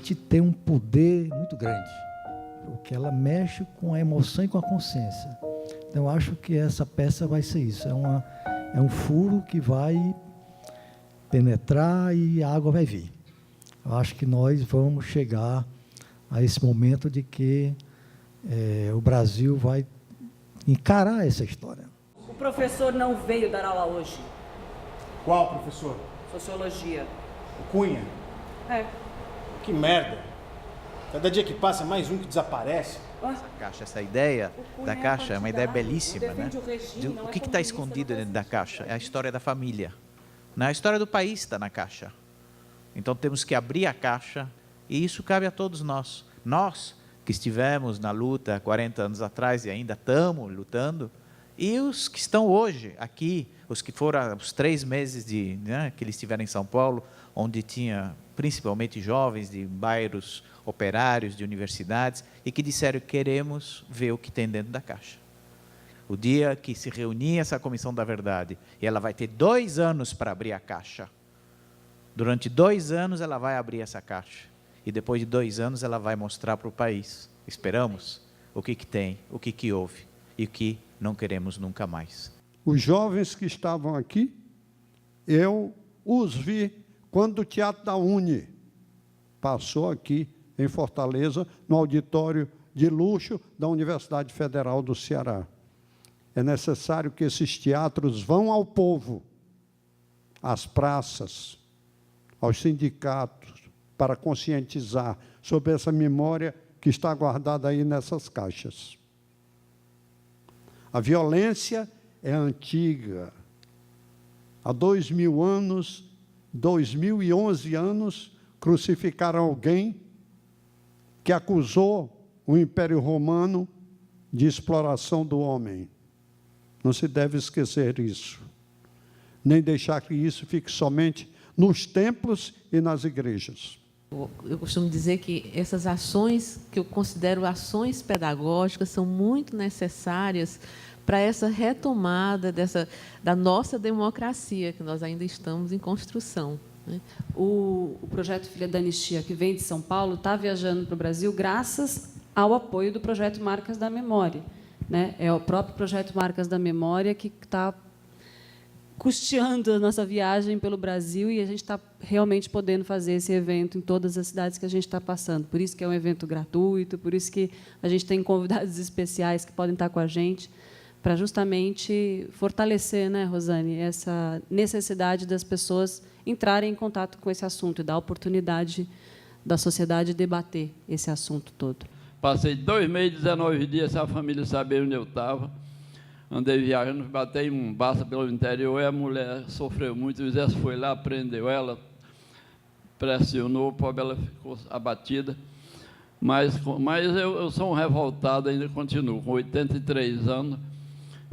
arte tem um poder muito grande, porque ela mexe com a emoção e com a consciência. Então, eu acho que essa peça vai ser isso. É um furo que vai penetrar e a água vai vir. Eu acho que nós vamos chegar a esse momento de que o Brasil vai encarar essa história. O professor não veio dar aula hoje. Qual professor? Sociologia. O Cunha? É. Que merda. Cada dia que passa, mais um que desaparece. Essa caixa, essa ideia da caixa é uma ideia belíssima, né? O que está escondido dentro da caixa? É a história da família. Não, a história do país está na caixa. Então temos que abrir a caixa e isso cabe a todos nós. Nós que estivemos na luta 40 anos atrás e ainda estamos lutando, e os que estão hoje aqui, os que foram os 3 meses que eles estiveram em São Paulo, onde tinha principalmente jovens de bairros operários, de universidades, e que disseram: queremos ver o que tem dentro da caixa. O dia que se reunir essa Comissão da Verdade, e ela vai ter 2 anos para abrir a caixa. Durante 2 anos ela vai abrir essa caixa. E depois de 2 anos ela vai mostrar para o país, esperamos, o que tem, o que houve e o que não queremos nunca mais. Os jovens que estavam aqui, eu os vi quando o Teatro da Uni passou aqui em Fortaleza, no auditório de luxo da Universidade Federal do Ceará. É necessário que esses teatros vão ao povo, às praças, aos sindicatos, para conscientizar sobre essa memória que está guardada aí nessas caixas. A violência é antiga. Há 2000 anos, 2011 anos, crucificaram alguém que acusou o Império Romano de exploração do homem. Não se deve esquecer isso, nem deixar que isso fique somente nos templos e nas igrejas. Eu costumo dizer que essas ações, que eu considero ações pedagógicas, são muito necessárias para essa retomada da nossa democracia, que nós ainda estamos em construção. O projeto Filha da Anistia, que vem de São Paulo, está viajando para o Brasil graças ao apoio do projeto Marcas da Memória, né? É o próprio projeto Marcas da Memória que está custeando a nossa viagem pelo Brasil, e a gente está realmente podendo fazer esse evento em todas as cidades que a gente está passando. Por isso que é um evento gratuito, por isso que a gente tem convidados especiais que podem estar com a gente, para justamente fortalecer, né, Rosane, essa necessidade das pessoas entrarem em contato com esse assunto e dar a oportunidade da sociedade debater esse assunto todo. Passei 2 meses e 19 dias sem a família saber onde eu estava. Andei viajando, batei em um barco pelo interior, e a mulher sofreu muito. O exército foi lá, prendeu ela, pressionou, o pobre, ela ficou abatida. Mas eu sou um revoltado, ainda continuo, com 83 anos,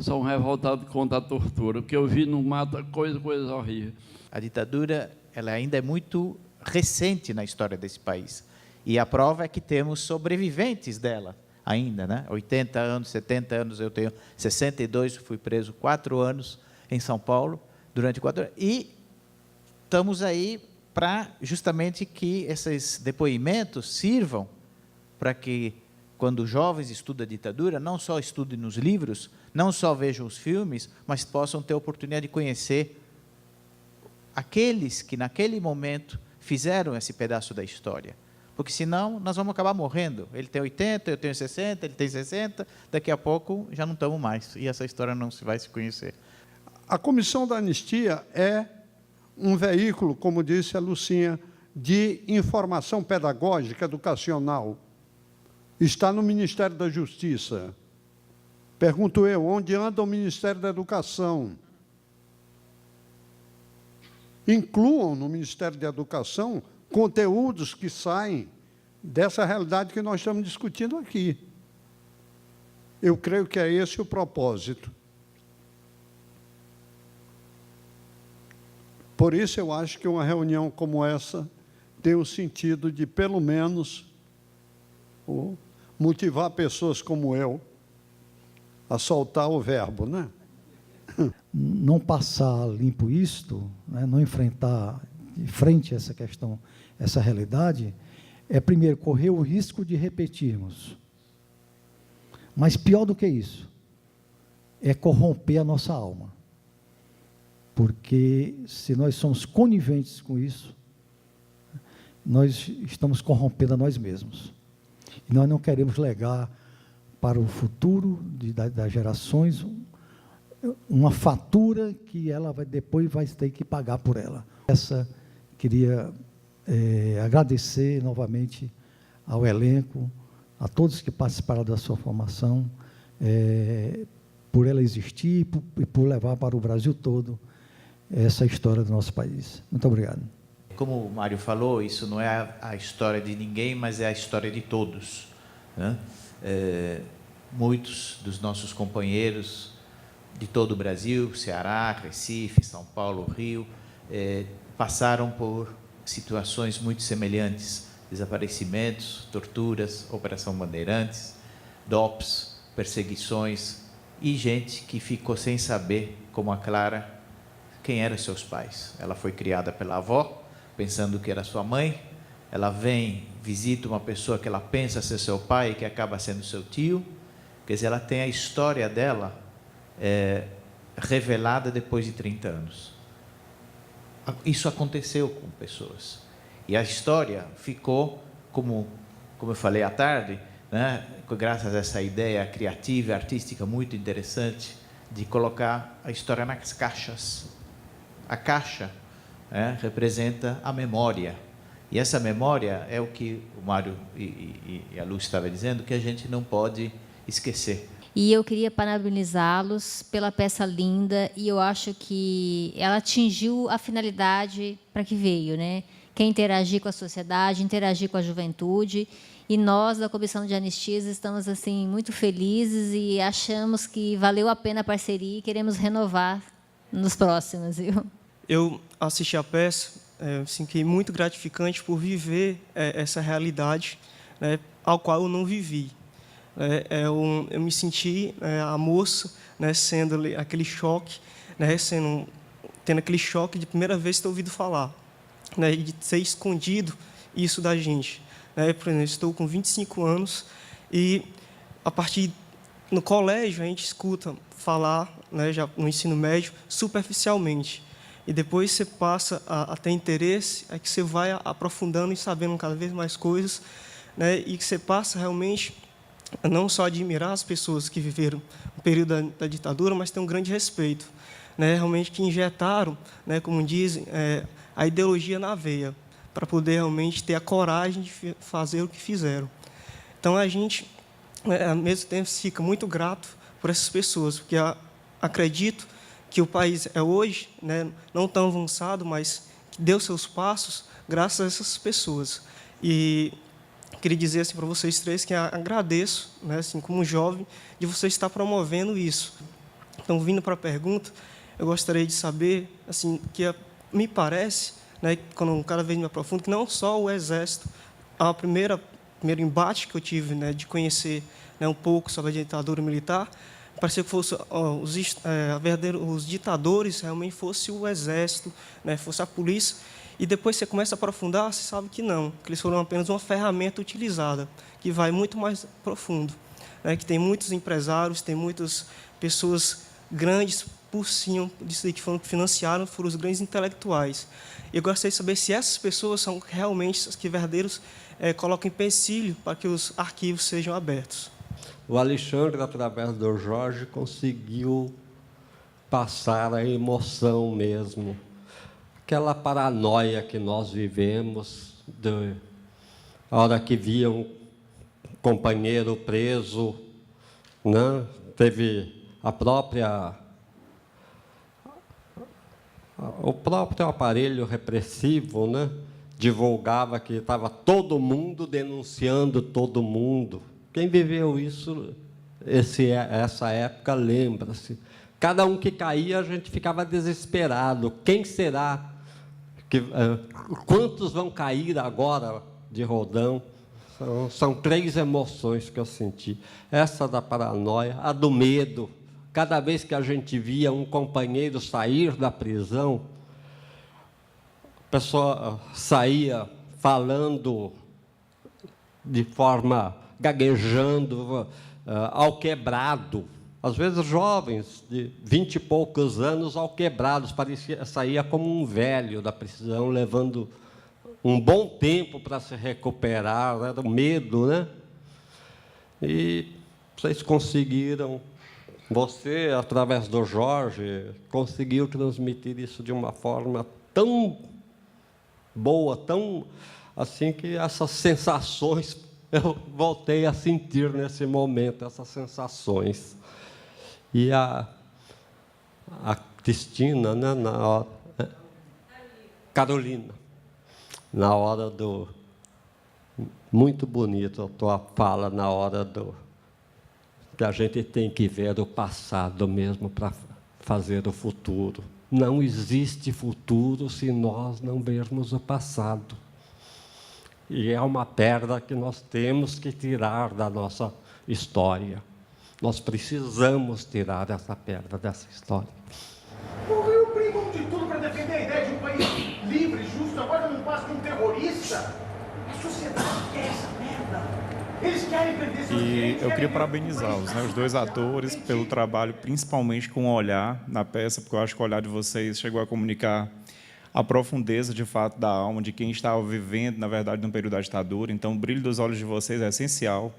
sou um revoltado contra a tortura. O que eu vi no mato é coisa horrível. A ditadura, ela ainda é muito recente na história desse país. E a prova é que temos sobreviventes dela ainda, né? 80 anos, 70 anos, eu tenho 62, fui preso 4 anos em São Paulo, durante 4 anos, e estamos aí para justamente que esses depoimentos sirvam para que, quando os jovens estudam a ditadura, não só estudem nos livros, não só vejam os filmes, mas possam ter a oportunidade de conhecer aqueles que, naquele momento, fizeram esse pedaço da história. Porque, senão, nós vamos acabar morrendo. Ele tem 80, eu tenho 60, ele tem 60, daqui a pouco já não estamos mais, e essa história não se vai se conhecer. A Comissão da Anistia é um veículo, como disse a Lucinha, de informação pedagógica, educacional. Está no Ministério da Justiça. Pergunto eu, onde anda o Ministério da Educação? Incluam no Ministério da Educação conteúdos que saem dessa realidade que nós estamos discutindo aqui. Eu creio que é esse o propósito. Por isso, eu acho que uma reunião como essa tem o sentido de, pelo menos, motivar pessoas como eu a soltar o verbo, né? Não passar limpo isto, né, não enfrentar de frente essa questão, essa realidade, é, primeiro, correr o risco de repetirmos. Mas pior do que isso, é corromper a nossa alma. Porque se nós somos coniventes com isso, nós estamos corrompendo a nós mesmos. E nós não queremos legar para o futuro das gerações uma fatura que ela depois vai ter que pagar por ela. Queria agradecer novamente ao elenco, a todos que participaram da sua formação, por ela existir e por levar para o Brasil todo essa história do nosso país. Muito obrigado. Como o Mário falou, isso não é a história de ninguém, mas é a história de todos, né? Muitos dos nossos companheiros de todo o Brasil, Ceará, Recife, São Paulo, Rio, passaram por situações muito semelhantes: desaparecimentos, torturas, Operação Bandeirantes, DOPS, perseguições, e gente que ficou sem saber, como a Clara, quem eram seus pais. Ela foi criada pela avó, pensando que era sua mãe. Ela vem, visita uma pessoa que ela pensa ser seu pai, que acaba sendo seu tio. Quer dizer, ela tem a história dela revelada depois de 30 anos. Isso aconteceu com pessoas. E a história ficou, como eu falei à tarde, né, graças a essa ideia criativa e artística muito interessante de colocar a história nas caixas. A caixa representa a memória. E essa memória é o que o Mário e a Lúcia estavam dizendo, que a gente não pode esquecer. E eu queria parabenizá-los pela peça linda, e eu acho que ela atingiu a finalidade para que veio, né? Que é interagir com a sociedade, interagir com a juventude. E nós, da Comissão de Anistias, estamos assim, muito felizes e achamos que valeu a pena a parceria e queremos renovar nos próximos. Viu? Eu assisti a peça, assim, que é muito gratificante por viver essa realidade, né, ao qual eu não vivi. Eu me senti a moça, né, sendo aquele choque, né, tendo aquele choque de primeira vez ter ouvido falar, né, de ser escondido isso da gente. Né, por exemplo, estou com 25 anos e, a partir no colégio, a gente escuta falar, né, já no ensino médio, superficialmente. E depois você passa a ter interesse, é que você vai aprofundando e sabendo cada vez mais coisas, né, e que você passa realmente não só admirar as pessoas que viveram o período da ditadura, mas ter um grande respeito, né, realmente que injetaram, né, como dizem, a ideologia na veia, para poder realmente ter a coragem de fazer o que fizeram. Então, a gente, ao mesmo tempo, fica muito grato por essas pessoas, porque acredito que o país é hoje, né, não tão avançado, mas que deu seus passos graças a essas pessoas. E queria dizer assim para vocês três que agradeço, né, assim, como jovem, de vocês estar promovendo isso. Então, vindo para a pergunta, eu gostaria de saber, assim, que me parece, né, quando cada vez me aprofundo, que não só o Exército, a primeiro embate que eu tive, né, de conhecer, né, um pouco sobre a ditadura militar, parecia que fosse os ditadores realmente fosse o Exército, né, fosse a polícia. E depois você começa a aprofundar, você sabe que não, que eles foram apenas uma ferramenta utilizada, que vai muito mais profundo, né, que tem muitos empresários, tem muitas pessoas grandes por cima disso aí, que financiaram, foram os grandes intelectuais. E eu gostaria de saber se essas pessoas são realmente as que verdadeiros colocam empecilho para que os arquivos sejam abertos. O Alexandre, através do Jorge, conseguiu passar a emoção mesmo. Aquela paranoia que nós vivemos, a hora que via um companheiro preso, né? Teve o próprio aparelho repressivo, né? Divulgava que estava todo mundo denunciando todo mundo. Quem viveu isso, essa época, lembra-se. Cada um que caía, a gente ficava desesperado. Quem será? Quantos vão cair agora de rodão? São três emoções que eu senti. Essa da paranoia, a do medo. Cada vez que a gente via um companheiro sair da prisão, a pessoa saía falando de forma gaguejando, ao quebrado. Às vezes jovens de 20 e poucos anos ao quebrados, saía como um velho da prisão, levando um bom tempo para se recuperar, era o medo, né? E vocês conseguiram, você, através do Jorge, conseguiu transmitir isso de uma forma tão boa, tão assim, que essas sensações eu voltei a sentir nesse momento, essas sensações. E a Cristina, né, Carolina, na hora do... Muito bonito a tua fala, na hora do... que a gente tem que ver o passado mesmo para fazer o futuro. Não existe futuro se nós não vermos o passado. E é uma perda que nós temos que tirar da nossa história. Nós precisamos tirar essa perda dessa história. Eu brigo de tudo para defender a ideia de um país livre, justo, agora não passa de um terrorista. A sociedade quer essa merda. Eles querem prender seus direitos. E eu queria parabenizá-los, né, os dois atores, pelo trabalho, principalmente com o olhar na peça, porque eu acho que o olhar de vocês chegou a comunicar a profundeza, de fato, da alma de quem estava vivendo, na verdade, no período da ditadura. Então, o brilho dos olhos de vocês é essencial.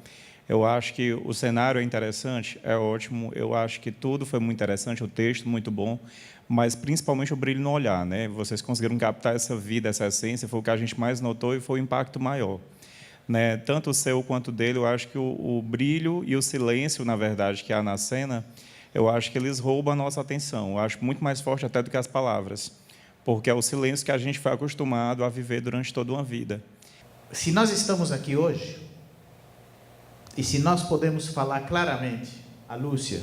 Eu acho que o cenário é interessante, é ótimo. Eu acho que tudo foi muito interessante, o texto muito bom, mas principalmente o brilho no olhar, né? Vocês conseguiram captar essa vida, essa essência, foi o que a gente mais notou e foi o impacto maior, né? Tanto o seu quanto o dele, eu acho que o brilho e o silêncio, na verdade, que há na cena, eu acho que eles roubam a nossa atenção. Eu acho muito mais forte até do que as palavras, porque é o silêncio que a gente foi acostumado a viver durante toda uma vida. Se nós estamos aqui hoje, e se nós podemos falar claramente, a Lúcia,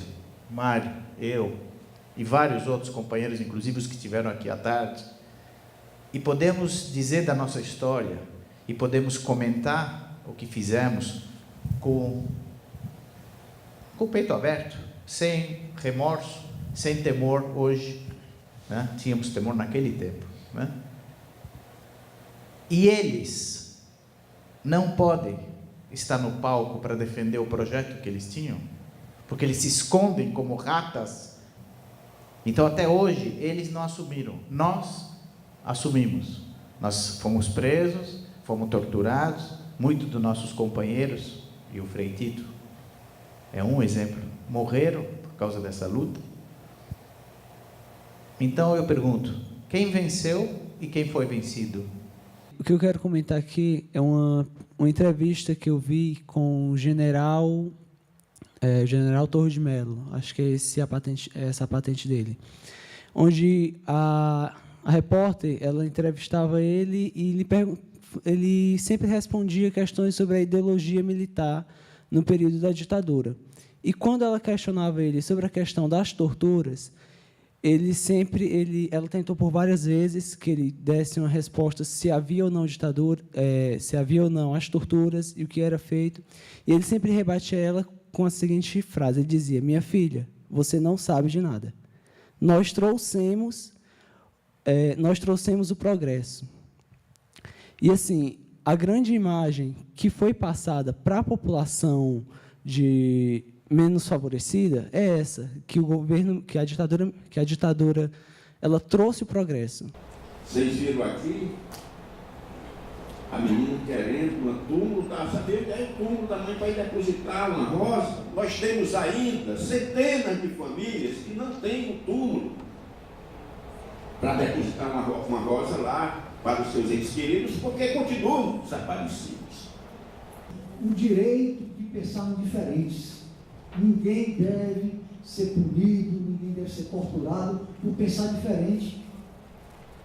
o Mário, eu e vários outros companheiros, inclusive os que estiveram aqui à tarde, e podemos dizer da nossa história, e podemos comentar o que fizemos com o peito aberto, sem remorso, sem temor hoje, né? Tínhamos temor naquele tempo, né? E eles não podem estar no palco para defender o projeto que eles tinham, porque eles se escondem como ratas. Então, até hoje, eles não assumiram. Nós assumimos. Nós fomos presos, fomos torturados, muitos dos nossos companheiros, e o Frei Tito é um exemplo, morreram por causa dessa luta. Então, eu pergunto, quem venceu e quem foi vencido? O que eu quero comentar aqui é uma entrevista que eu vi com o general Torres de Mello, acho que é essa a patente dele, onde a repórter, ela entrevistava ele e ele sempre respondia questões sobre a ideologia militar no período da ditadura. E quando ela questionava ele sobre a questão das torturas, ela tentou por várias vezes que ele desse uma resposta se havia ou não ditadura, se havia ou não as torturas e o que era feito. E ele sempre rebatia ela com a seguinte frase, ele dizia: minha filha, você não sabe de nada. Nós trouxemos o progresso. E, assim, a grande imagem que foi passada para a população menos favorecida é essa, que o governo, que a ditadura, ela trouxe o progresso. Vocês viram aqui a menina querendo um túmulo, sabendo que é o túmulo da mãe para ir depositar uma rosa. Nós temos ainda centenas de famílias que não têm um túmulo para depositar uma rosa lá para os seus entes queridos, porque continuam desaparecidos. O direito de pensar diferentes. Ninguém deve ser punido, ninguém deve ser torturado por pensar diferente.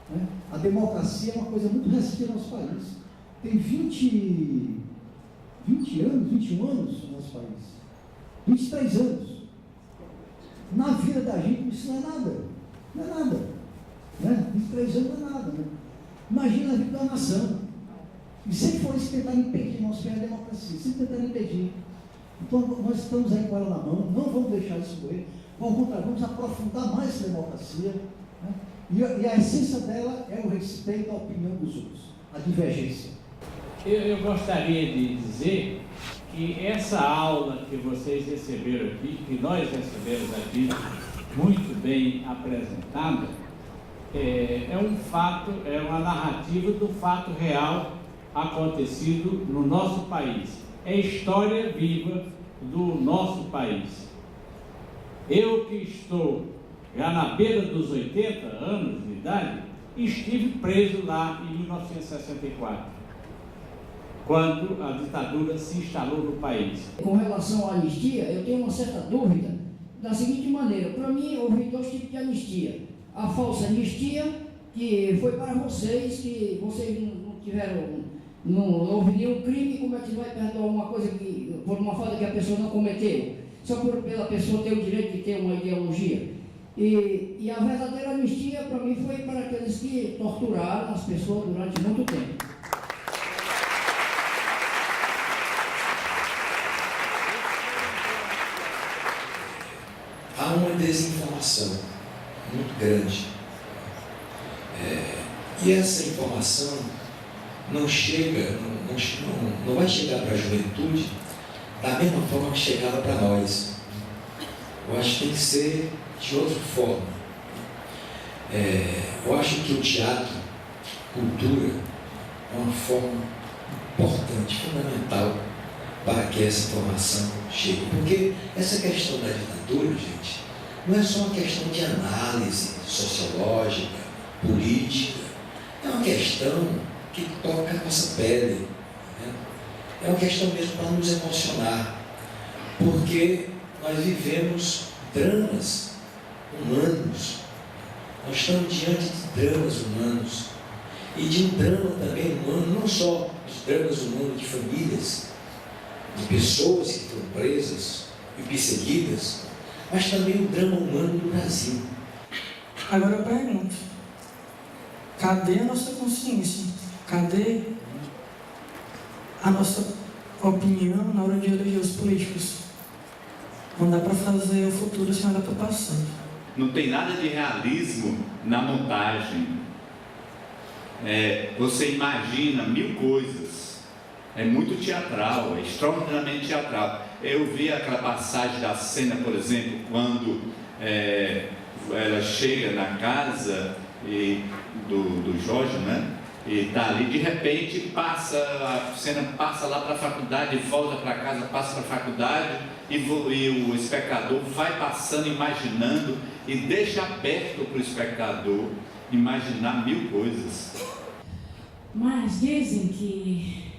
Né? A democracia é uma coisa muito recente no nosso país. Tem 20 anos, 21 anos no nosso país. 23 anos. Na vida da gente isso não é nada. Não é nada. Né? 23 anos não é nada. Né? Imagina a vida da nação. E sempre foi isso tentar impedir nosso país a democracia. Sempre tentar impedir. Então, nós estamos aí com ela na mão, não vamos deixar isso morrer, ao contrário, vamos aprofundar mais essa democracia, né? E a essência dela é o respeito à opinião dos outros, a divergência. Eu gostaria de dizer que essa aula que vocês receberam aqui, que nós recebemos aqui, muito bem apresentada, é um fato, é uma narrativa do fato real acontecido no nosso país. É história viva do nosso país. Eu que estou já na beira dos 80 anos de idade, estive preso lá em 1964, quando a ditadura se instalou no país. Com relação à anistia, eu tenho uma certa dúvida da seguinte maneira. Para mim, houve dois tipos de anistia. A falsa anistia, que foi para vocês, que vocês não tiveram, não houve nenhum crime, como é que vai perdoar uma coisa que, por uma falta que a pessoa não cometeu? Só pela pessoa ter o direito de ter uma ideologia. E a verdadeira anistia, para mim, foi para aqueles que torturaram as pessoas durante muito tempo. Há uma desinformação muito grande. E essa informação não chega, não vai chegar para a juventude da mesma forma que chegava para nós. Eu acho que tem que ser de outra forma. Eu acho que o teatro, cultura, é uma forma importante, fundamental para que essa informação chegue. Porque essa questão da ditadura, gente, não é só uma questão de análise sociológica, política, é uma questão que toca a nossa pele, né? É uma questão mesmo para nos emocionar, porque nós vivemos dramas humanos, nós estamos diante de dramas humanos, e de um drama também humano, não só os dramas humanos de famílias, de pessoas que foram presas e perseguidas, mas também o drama humano do Brasil. Agora eu pergunto, cadê a nossa consciência? Cadê a nossa opinião na hora de eleger os políticos? Não dá para fazer o futuro sem olhar para o passado. Não tem nada de realismo na montagem. Você imagina mil coisas. É muito teatral, é extraordinariamente teatral. Eu vi aquela passagem da cena, por exemplo, quando ela chega na casa do Jorge, né? E está ali, de repente a cena passa lá para a faculdade, volta para casa, passa para a faculdade, e o espectador vai passando, imaginando, e deixa aberto para o espectador imaginar mil coisas. Mas dizem que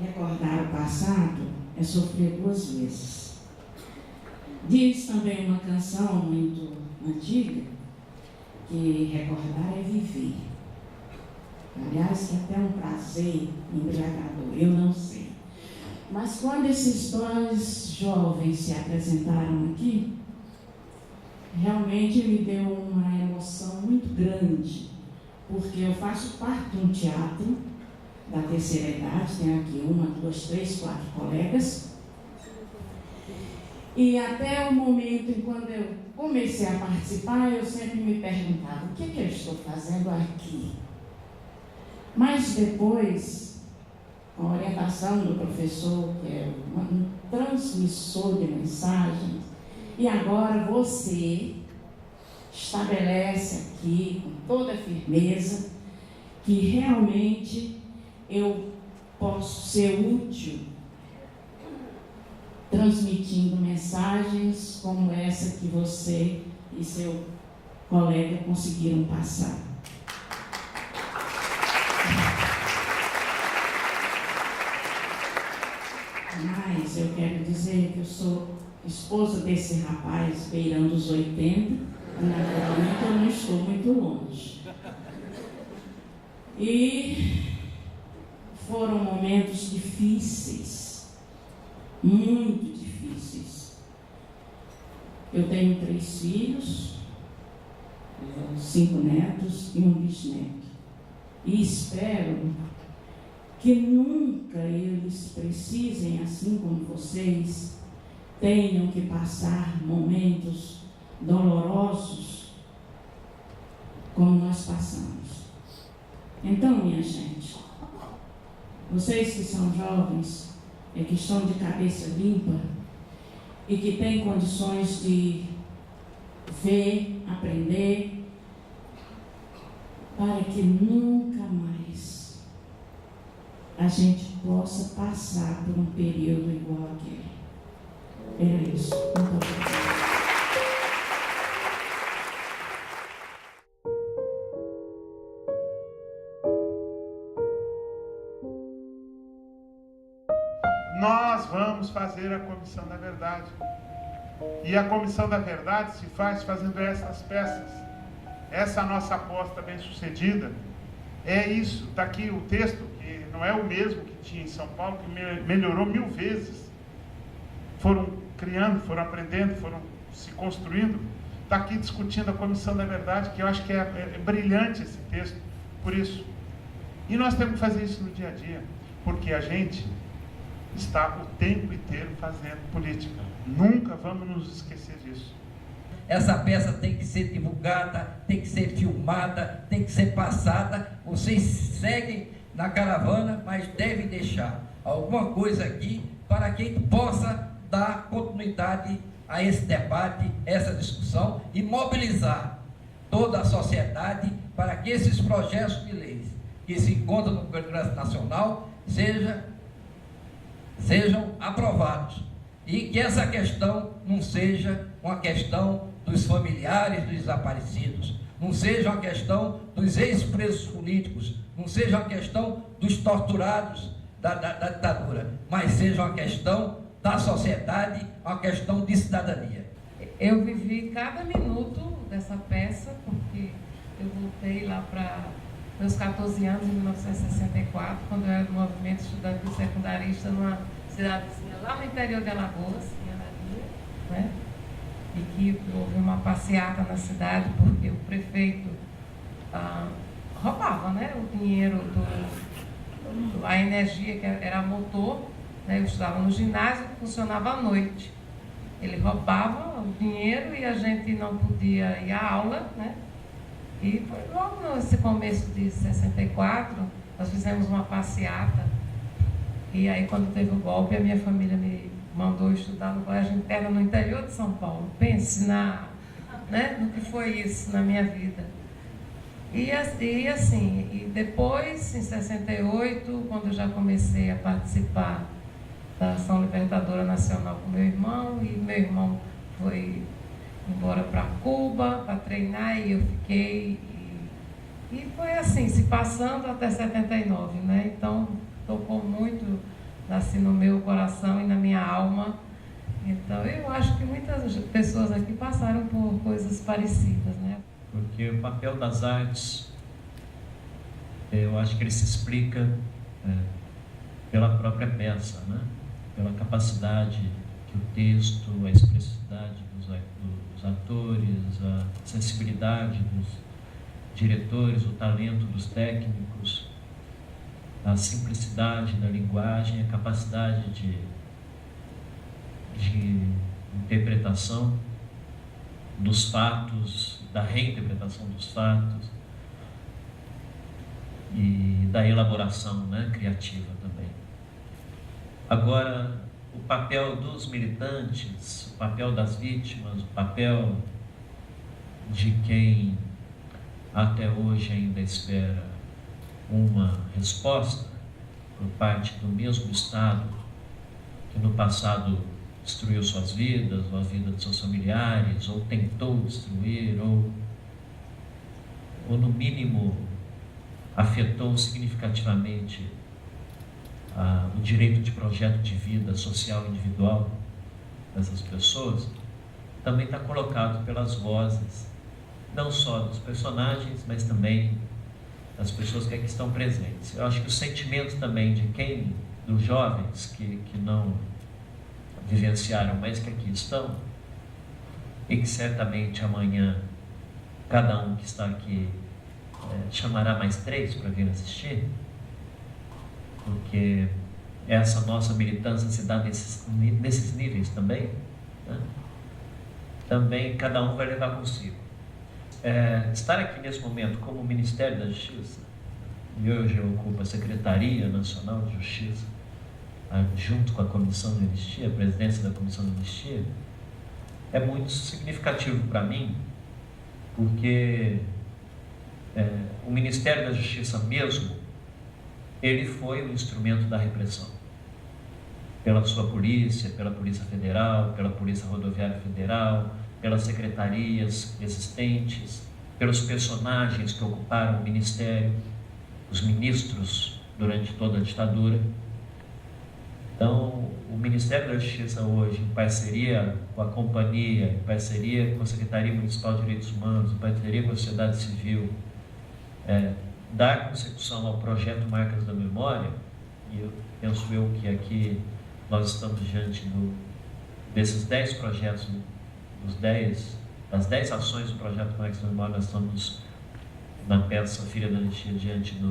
recordar o passado é sofrer duas vezes. Diz também uma canção muito antiga que recordar é viver. Aliás, que até um prazer embriagador, eu não sei. Mas quando esses dois jovens se apresentaram aqui, realmente me deu uma emoção muito grande, porque eu faço parte de um teatro da terceira idade, tenho aqui 1, 2, 3, 4 colegas, e até o momento em quando eu comecei a participar, eu sempre me perguntava, o que eu estou fazendo aqui? Mas depois, com a orientação do professor, que é um transmissor de mensagens, e agora você estabelece aqui, com toda firmeza, que realmente eu posso ser útil transmitindo mensagens como essa que você e seu colega conseguiram passar. Mas eu quero dizer que eu sou esposa desse rapaz beirando os 80, naturalmente eu não estou muito longe. E foram momentos difíceis, muito difíceis. Eu tenho 3 filhos, 5 netos e um bisneto. E espero que nunca eles precisem, assim como vocês, tenham que passar momentos dolorosos como nós passamos. Então, minha gente, vocês que são jovens, que estão de cabeça limpa e que têm condições de ver, aprender, para que nunca mais a gente possa passar por um período igual aquele. Era isso. Muito obrigada. Nós vamos fazer a Comissão da Verdade. E a Comissão da Verdade se faz fazendo essas peças. Essa nossa aposta bem-sucedida é isso. Está aqui o texto, que não é o mesmo que tinha em São Paulo, que melhorou 1000 vezes. Foram criando, foram aprendendo, foram se construindo. Está aqui discutindo a Comissão da Verdade, que eu acho que é brilhante esse texto, por isso. E nós temos que fazer isso no dia a dia, porque a gente está o tempo inteiro fazendo política. Nunca vamos nos esquecer disso. Essa peça tem que ser divulgada, tem que ser filmada, tem que ser passada. Vocês seguem na caravana, mas devem deixar alguma coisa aqui para que a gente possa dar continuidade a esse debate, essa discussão e mobilizar toda a sociedade para que esses projetos de leis que se encontram no Congresso Nacional sejam aprovados e que essa questão não seja uma questão dos familiares dos desaparecidos, não seja uma questão dos ex-presos políticos, não seja uma questão dos torturados da ditadura, mas seja uma questão da sociedade, uma questão de cidadania. Eu vivi cada minuto dessa peça, porque eu voltei lá para meus 14 anos, em 1964, quando eu era do movimento estudantil secundarista numa cidadezinha lá no interior de Alagoas, em Anadia, né? E que houve uma passeata na cidade porque o prefeito roubava, né, o dinheiro, a energia que era motor, né? Eu estudava no ginásio que funcionava à noite. Ele roubava o dinheiro e a gente não podia ir à aula, né? E foi logo nesse começo de 64, nós fizemos uma passeata. E aí, quando teve o golpe, a minha família me mandou estudar no colégio interno no interior de São Paulo. Pense né, no que foi isso na minha vida. E depois, em 68, quando eu já comecei a participar da Ação Libertadora Nacional com meu irmão, e meu irmão foi embora para Cuba para treinar, e eu fiquei, e foi assim, se passando até 79, né? Então, tocou muito assim no meu coração e na minha alma. Então, eu acho que muitas pessoas aqui passaram por coisas parecidas, né? Porque o papel das artes, eu acho que ele se explica pela própria peça, né? Pela capacidade que o texto, a expressividade dos atores, a sensibilidade dos diretores, o talento dos técnicos, a simplicidade da linguagem, a capacidade de interpretação dos fatos, da reinterpretação dos fatos e da elaboração, né, criativa também. Agora, o papel dos militantes, o papel das vítimas, o papel de quem até hoje ainda espera uma resposta por parte do mesmo Estado que no passado destruiu suas vidas, ou a vida de seus familiares, ou tentou destruir, ou no mínimo afetou significativamente o direito de projeto de vida social individual dessas pessoas, também está colocado pelas vozes, não só dos personagens, mas também das pessoas que aqui estão presentes. Eu acho que o sentimento também dos jovens que não vivenciaram, mas que aqui estão, e que certamente amanhã cada um que está aqui chamará mais 3 para vir assistir, porque essa nossa militância se dá nesses níveis também, né? Também cada um vai levar consigo. Estar aqui nesse momento como Ministério da Justiça e hoje ocupa a Secretaria Nacional de Justiça, junto com a Comissão de Anistia, a presidência da Comissão de Anistia, é muito significativo para mim, porque o Ministério da Justiça mesmo, ele foi um instrumento da repressão. Pela sua polícia, pela Polícia Federal, pela Polícia Rodoviária Federal, pelas secretarias existentes, pelos personagens que ocuparam o Ministério, os ministros durante toda a ditadura. Então, o Ministério da Justiça hoje, em parceria com a companhia, em parceria com a Secretaria Municipal de Direitos Humanos, em parceria com a sociedade civil, dar consecução ao projeto Marcas da Memória, e eu penso que aqui nós estamos diante desses 10 projetos, das 10 ações do projeto Marcas da Memória, nós estamos na peça Filha da Anistia diante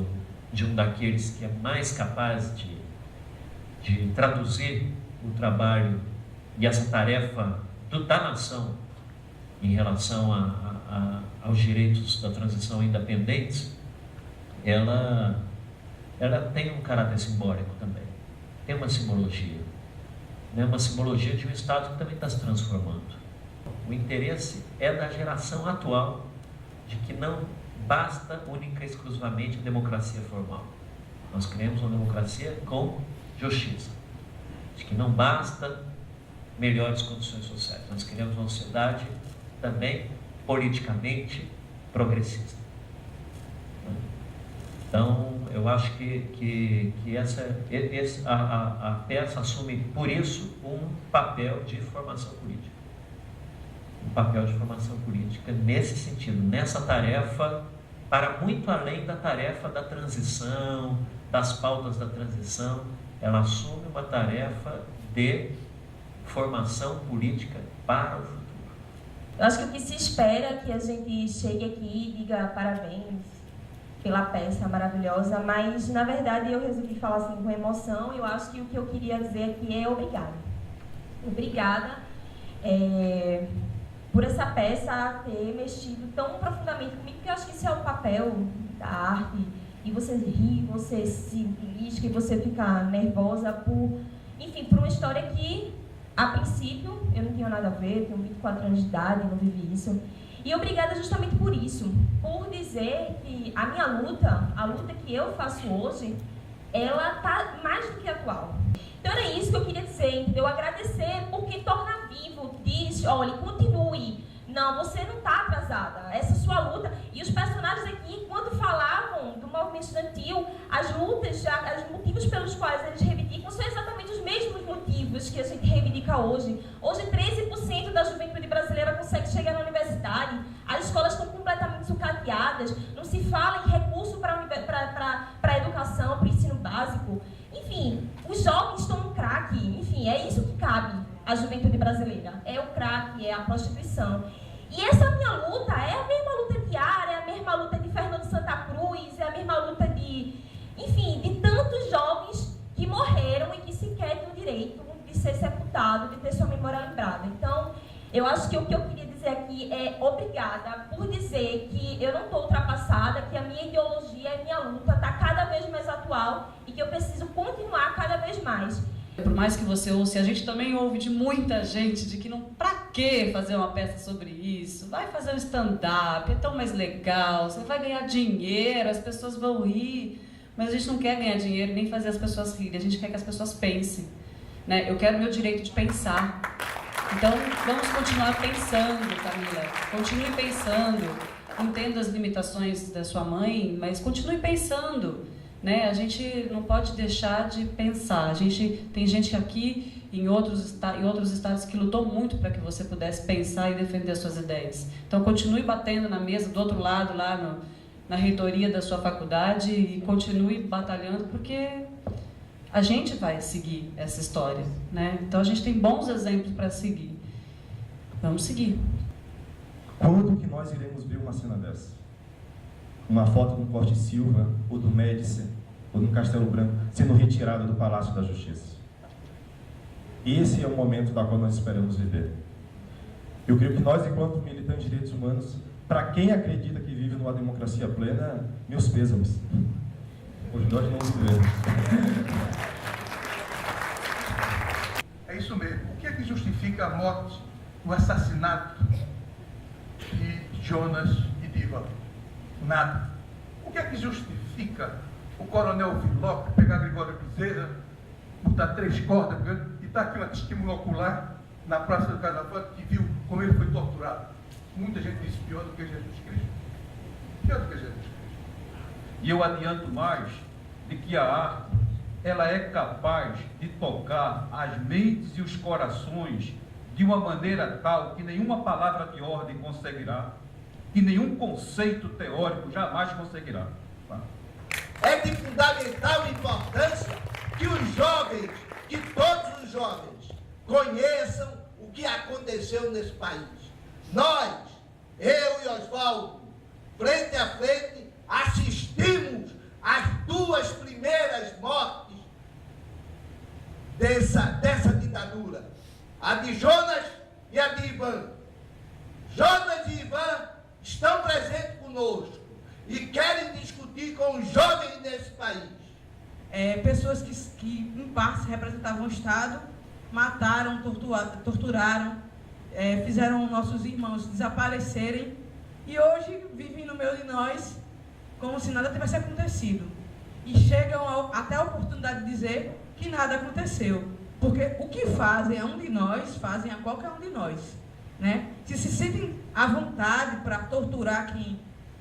de um daqueles que é mais capaz de traduzir o trabalho e essa tarefa da nação em relação aos direitos da transição ainda pendentes, ela tem um caráter simbólico também, tem uma simbologia, né? Uma simbologia de um Estado que também está se transformando. O interesse é da geração atual de que não basta única e exclusivamente a democracia formal. Nós queremos uma democracia com justiça, de que não basta melhores condições sociais, nós queremos uma sociedade também politicamente progressista. Então, eu acho que a peça assume, por isso, um papel de formação política. Um papel de formação política nesse sentido, nessa tarefa, para muito além da tarefa da transição, das pautas da transição, ela assume uma tarefa de formação política para o futuro. Eu acho que o que se espera é que a gente chegue aqui e diga parabéns pela peça maravilhosa, mas na verdade eu resolvi falar assim com emoção. Eu acho que o que eu queria dizer aqui é obrigada. Obrigada por essa peça ter mexido tão profundamente comigo, porque eu acho que esse é o papel da arte, e você ri, você se belisca e você fica nervosa por uma história que, a princípio, eu não tinha nada a ver, eu tenho 24 anos de idade, não vivi isso. E obrigada justamente por isso, por dizer que a minha luta, a luta que eu faço hoje, ela está mais do que atual. Então era isso que eu queria dizer, entendeu? Agradecer porque torna vivo, diz, olha, continue. Não, você não está atrasada, essa sua luta. E os personagens aqui, enquanto falavam do movimento estudantil, as lutas, os motivos pelos quais eles reivindicam são exatamente os mesmos motivos que a gente reivindica hoje. Hoje, 13% da juventude brasileira consegue chegar na universidade, as escolas estão completamente sucateadas, não se fala em recurso para a educação, para o ensino básico. Enfim, os jovens estão no crack, enfim, é isso que cabe à juventude brasileira. É o crack, é a prostituição. E essa minha luta é a mesma luta de Ara, é a mesma luta de Fernando Santa Cruz, é a mesma luta de tantos jovens que morreram e que sequer têm o direito de ser sepultado, de ter sua memória lembrada. Então, eu acho que o que eu queria dizer aqui é obrigada por dizer que eu não estou ultrapassada, que a minha ideologia, a minha luta está cada vez mais atual e que eu preciso continuar cada vez mais. Por mais que você ouça, a gente também ouve de muita gente de que não, pra que fazer uma peça sobre isso? Vai fazer um stand-up, é tão mais legal, você vai ganhar dinheiro, as pessoas vão rir. Mas a gente não quer ganhar dinheiro nem fazer as pessoas rirem, a gente quer que as pessoas pensem, né? Eu quero o meu direito de pensar. Então, vamos continuar pensando, Camila. Continue pensando. Entendo as limitações da sua mãe, mas continue pensando, né? A gente não pode deixar de pensar. Tem gente aqui em outros estados que lutou muito para que você pudesse pensar e defender as suas ideias. Então, continue batendo na mesa do outro lado, lá na reitoria da sua faculdade, e continue batalhando, porque a gente vai seguir essa história, né? Então, a gente tem bons exemplos para seguir. Vamos seguir. Quando que nós iremos ver uma cena dessa? Uma foto do Corte Silva, ou do Médici, ou do Castelo Branco, sendo retirada do Palácio da Justiça. Esse é o momento da qual nós esperamos viver. Eu creio que nós, enquanto militantes de direitos humanos, para quem acredita que vive numa democracia plena, meus pêsames. Pois nós não vivemos. É isso mesmo. O que é que justifica a morte, o assassinato de Jonas e de Ivan? Nada. O que é que justifica o coronel Viló pegar Gregório Bezerra, botar 3 cordas e dar aquela estímulo ocular na Praça do Casafate, que viu como ele foi torturado? Muita gente disse pior do que Jesus Cristo. Pior do que Jesus Cristo. E eu adianto mais de que a arte, ela é capaz de tocar as mentes e os corações de uma maneira tal que nenhuma palavra de ordem conseguirá, que nenhum conceito teórico jamais conseguirá. É de fundamental importância que os jovens, que todos os jovens, conheçam o que aconteceu nesse país. Nós, eu e Oswaldo, frente a frente, assistimos às 2 primeiras mortes dessa ditadura. A de Jonas e a de Ivan. Jonas e Ivan estão presentes conosco e querem discutir com os jovens desse país. Pessoas que em parte representavam o Estado, mataram, torturaram, fizeram nossos irmãos desaparecerem e hoje vivem no meio de nós como se nada tivesse acontecido. E chegam até a oportunidade de dizer que nada aconteceu. Porque o que fazem a um de nós, fazem a qualquer um de nós. Né? Se sentem à vontade para torturar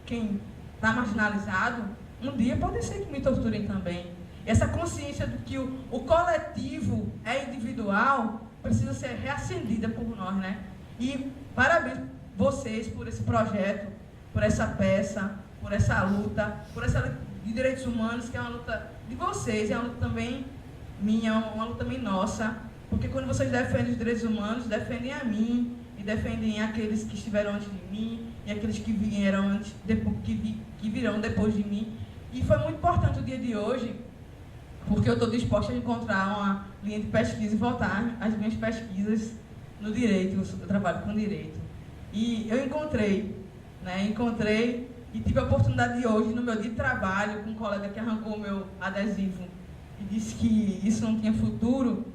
quem está marginalizado, um dia pode ser que me torturem também. Essa consciência de que o coletivo é individual precisa ser reacendida por nós, né? E parabéns vocês por esse projeto, por essa peça, por essa luta, por essa luta de direitos humanos, que é uma luta de vocês, é uma luta também minha, uma luta também nossa, porque quando vocês defendem os direitos humanos, defendem a mim e defendem aqueles que estiveram antes de mim e aqueles que vieram antes, que virão depois de mim. E foi muito importante o dia de hoje, porque eu estou disposta a encontrar uma linha de pesquisa e voltar às minhas pesquisas no direito, eu trabalho com direito. E eu encontrei e tive a oportunidade de hoje, no meu dia de trabalho, com um colega que arrancou o meu adesivo e disse que isso não tinha futuro,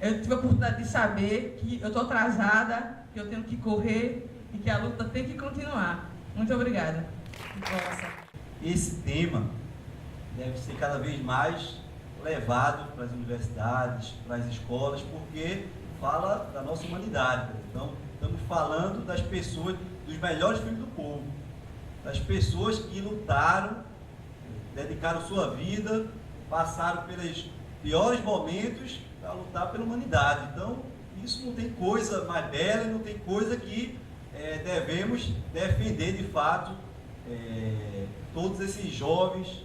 eu tive a oportunidade de saber que eu estou atrasada, que eu tenho que correr e que a luta tem que continuar. Muito obrigada. Esse tema deve ser cada vez mais levado para as universidades, para as escolas, porque fala da nossa humanidade. Então, estamos falando das pessoas, dos melhores filhos do povo, das pessoas que lutaram, dedicaram sua vida, passaram pelos piores momentos para lutar pela humanidade. Então, isso não tem coisa mais bela, não tem coisa que devemos defender de fato todos esses jovens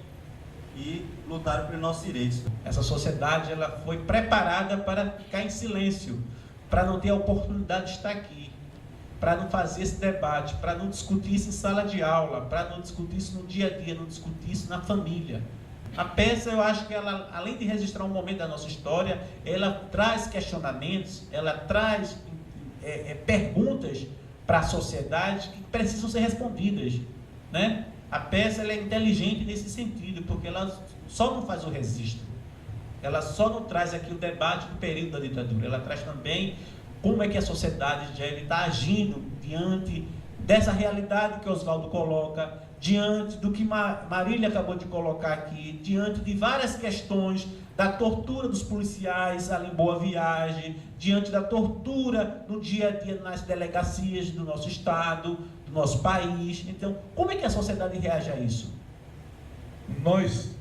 que lutaram pelos nossos direitos. Essa sociedade ela foi preparada para ficar em silêncio, para não ter a oportunidade de estar aqui, para não fazer esse debate, para não discutir isso em sala de aula, para não discutir isso no dia a dia, não discutir isso na família. A peça, eu acho que ela, além de registrar um momento da nossa história, ela traz questionamentos, ela traz perguntas para a sociedade que precisam ser respondidas, né? A peça ela é inteligente nesse sentido, porque ela só não faz o registro, ela só não traz aqui o debate do período da ditadura, ela traz também como é que a sociedade deve estar agindo diante dessa realidade que Oswaldo coloca, diante do que Marília acabou de colocar aqui, diante de várias questões da tortura dos policiais ali em Boa Viagem, diante da tortura no dia a dia nas delegacias do nosso estado, do nosso país. Então, como é que a sociedade reage a isso? Nós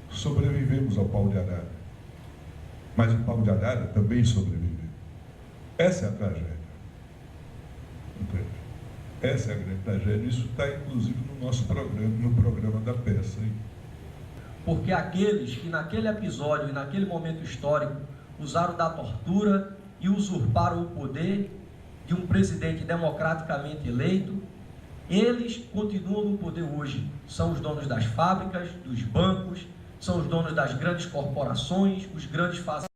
sobrevivemos ao pau de arara, mas o pau de arara também sobreviveu. Essa é a tragédia. Entende? Essa é a grande tragédia. Isso está, inclusive, no nosso programa, no programa da peça. Hein? Porque aqueles que naquele episódio e naquele momento histórico usaram da tortura e usurparam o poder de um presidente democraticamente eleito, eles continuam no poder hoje. São os donos das fábricas, dos bancos, são os donos das grandes corporações, os grandes fazendeiros.